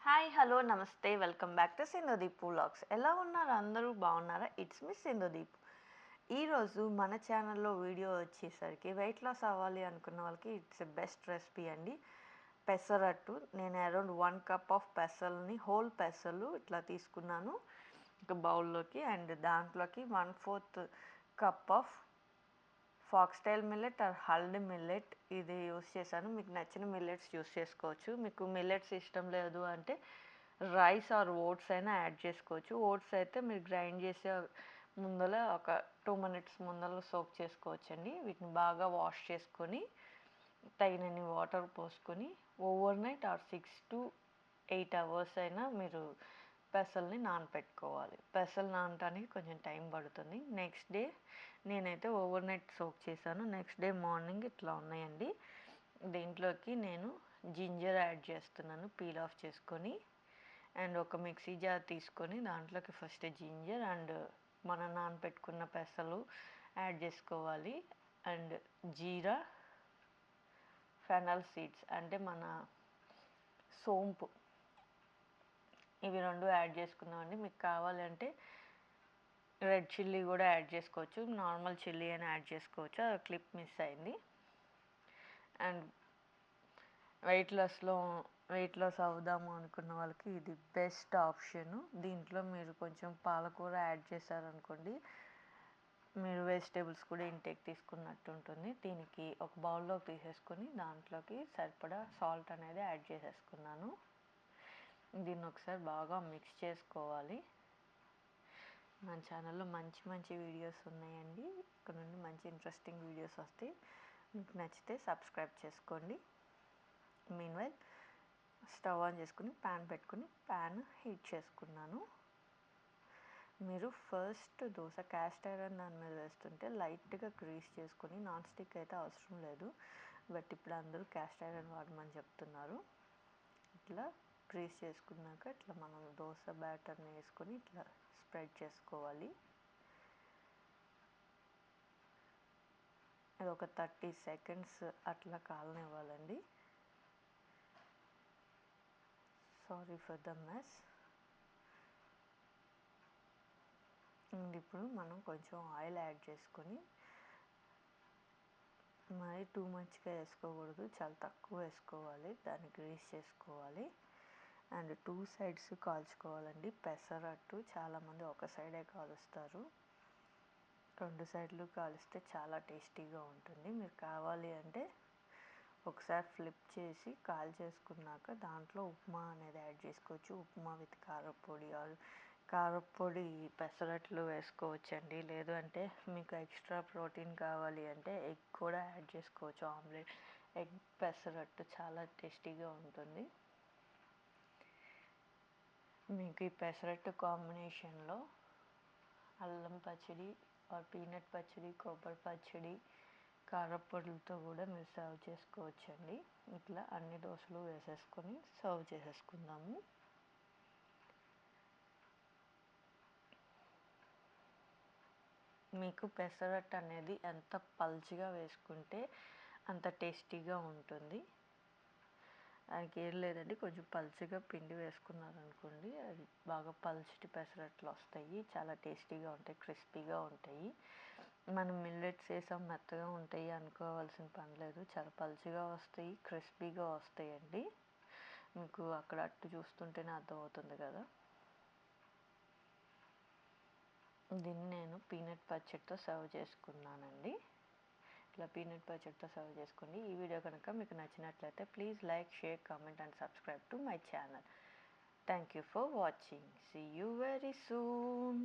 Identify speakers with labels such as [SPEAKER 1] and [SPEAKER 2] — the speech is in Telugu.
[SPEAKER 1] హాయ్ హలో నమస్తే welcome back to Sindhudeep vlogs. ఎలా ఉన్నారు? అందరూ బాగున్నారా? It's me Sindhudeep. ఈరోజు మన ఛానల్లో వీడియో వచ్చేసరికి వెయిట్ లాస్ అవ్వాలి అనుకున్న వాళ్ళకి ఇట్స్ ఎ బెస్ట్ రెసిపీ అండి. పెసరట్టు. నేను అరౌండ్ 1 కప్ ఆఫ్ పెసల్ని, హోల్ పెసలు ఇట్లా తీసుకున్నాను ఒక బౌల్లోకి. అండ్ దాంట్లోకి 1/4 cup of foxtail millet or hulled millet ఇది యూస్ చేశాను. మీకు నచ్చిన మిల్లెట్స్ యూస్ చేసుకోవచ్చు. మీకు మిల్లెట్స్ ఇష్టం లేదు అంటే రైస్ ఆర్ ఓట్స్ అయినా యాడ్ చేసుకోవచ్చు. ఓట్స్ అయితే మీరు గ్రైండ్ చేసే ముందర ఒక 2 మినిట్స్ ముందర సోక్ చేసుకోవచ్చండి. వీటిని బాగా వాష్ చేసుకొని తగినన్ని వాటర్ పోసుకొని over night are 6 to 8 hours అయినా మీరు పెసల్ని నానపెట్టుకోవాలి. పెసలు నానటానికి కొంచెం టైం పడుతుంది. నెక్స్ట్ డే నేనైతే ఓవర్ నైట్ సోక్ చేశాను. నెక్స్ట్ డే మార్నింగ్ ఇట్లా ఉన్నాయండి. దీంట్లోకి నేను జింజర్ యాడ్ చేస్తున్నాను పీల్ ఆఫ్ చేసుకొని. అండ్ ఒక మిక్సీ జార్ తీసుకొని దాంట్లోకి ఫస్ట్ జింజర్ అండ్ మనం నానపెట్టుకున్న పెసలు యాడ్ చేసుకోవాలి. అండ్ జీరా, ఫెనల్ సీడ్స్ అంటే మన సోంపు, ఇవి 2 యాడ్ చేసుకున్నామండి. మీకు కావాలంటే రెడ్ చిల్లీ కూడా యాడ్ చేసుకోవచ్చు, నార్మల్ చిల్లీ అని యాడ్ చేసుకోవచ్చు. ఆ క్లిప్ మిస్ అయింది. అండ్ వెయిట్ లాస్ అవుదాము అనుకున్న వాళ్ళకి ఇది బెస్ట్ ఆప్షను. దీంట్లో మీరు కొంచెం పాలకూర యాడ్ చేశారనుకోండి, మీరు వెజిటేబుల్స్ కూడా ఇంటేక్ తీసుకున్నట్టు ఉంటుంది. దీనికి ఒక బౌల్లోకి తీసేసుకొని దాంట్లోకి సరిపడా సాల్ట్ అనేది యాడ్ చేసేసుకున్నాను. దీన్ని ఒకసారి బాగా మిక్స్ చేసుకోవాలి. మన ఛానల్లో మంచి వీడియోస్ ఉన్నాయండి. ఇక్కడ నుండి మంచి ఇంట్రెస్టింగ్ వీడియోస్ వస్తాయి. మీకు నచ్చితే సబ్స్క్రైబ్ చేసుకోండి. మీన్వైల్ స్టవ్ ఆన్ చేసుకుని ప్యాన్ పెట్టుకుని ప్యాన్ హీట్ చేసుకున్నాను. మీరు ఫస్ట్ దోశ క్యాస్ట్ ఐరన్ దాని మీద వేస్తుంటే లైట్గా గ్రీస్ చేసుకొని, నాన్ స్టిక్ అయితే అవసరం లేదు, బట్ ఇప్పుడు అందరూ క్యాస్ట్ ఐరన్ వాడమని చెప్తున్నారు. ఇట్లా గ్రీస్ చేసుకున్నాక ఇట్లా మనం దోశ బ్యాటర్ని వేసుకొని ఇట్లా స్ప్రెడ్ చేసుకోవాలి. ఇది ఒక 30 సెకండ్స్ అట్లా కాలనివ్వాలండి. Sorry for the mess. ఇప్పుడు మనం కొంచెం ఆయిల్ యాడ్ చేసుకొని, మరి టూ మచ్గా వేసుకోకూడదు, చాలా తక్కువ వేసుకోవాలి. దాన్ని గ్రీస్ చేసుకోవాలి. And 2 sides కాల్చుకోవాలండి. పెసరట్టు చాలామంది ఒక సైడే కాలుస్తారు. 2 సైడ్లు కాలిస్తే చాలా టేస్టీగా ఉంటుంది. మీరు కావాలి అంటే ఒకసారి ఫ్లిప్ చేసి కాల్ చేసుకున్నాక దాంట్లో ఉప్మా అనేది యాడ్ చేసుకోవచ్చు. ఉప్మా విత్ కారప్పొడి ఆర్ కారప్పొడి పెసరట్లు వేసుకోవచ్చండి. లేదు అంటే మీకు ఎక్స్ట్రా ప్రోటీన్ కావాలి అంటే ఎగ్ కూడా యాడ్ చేసుకోవచ్చు. ఆమ్లెట్ ఎగ్ పెసరట్టు చాలా టేస్టీగా ఉంటుంది. మీకు ఈ పెసరట్టు కాంబినేషన్లో అల్లం పచ్చడి ఆర్ పీనట్ పచ్చడి, కొబ్బరి పచ్చడి, కారప్పొడులతో కూడా మీరు సర్వ్ చేసుకోవచ్చండి. ఇట్లా అన్ని దోశలు వేసేసుకొని సర్వ్ చేసేసుకుందాము. మీకు పెసరట్టు అనేది ఎంత పల్చగా వేసుకుంటే అంత టేస్టీగా ఉంటుంది. దానికి ఏం లేదండి, కొంచెం పల్చగా పిండి వేసుకున్నారనుకోండి, అది బాగా పల్చటి పెసరట్లు వస్తాయి. చాలా టేస్టీగా ఉంటాయి, క్రిస్పీగా ఉంటాయి. మనం మిల్లెట్స్ వేసాం మెత్తగా ఉంటాయి అనుకోవాల్సిన పని లేదు. చాలా పల్చగా వస్తాయి, క్రిస్పీగా వస్తాయండి. మీకు అక్కడ అట్టు చూస్తుంటేనే అర్థమవుతుంది కదా. దీన్ని నేను పీనట్ పచ్చడితో సర్వ్ చేసుకున్నానండి. ఇట్లా పీనట్ పచ్చడితో సర్వ్ చేసుకోండి. ఈ వీడియో కనుక మీకు నచ్చినట్లయితే please like, share, comment and subscribe to my channel. Thank you for watching. See you very soon.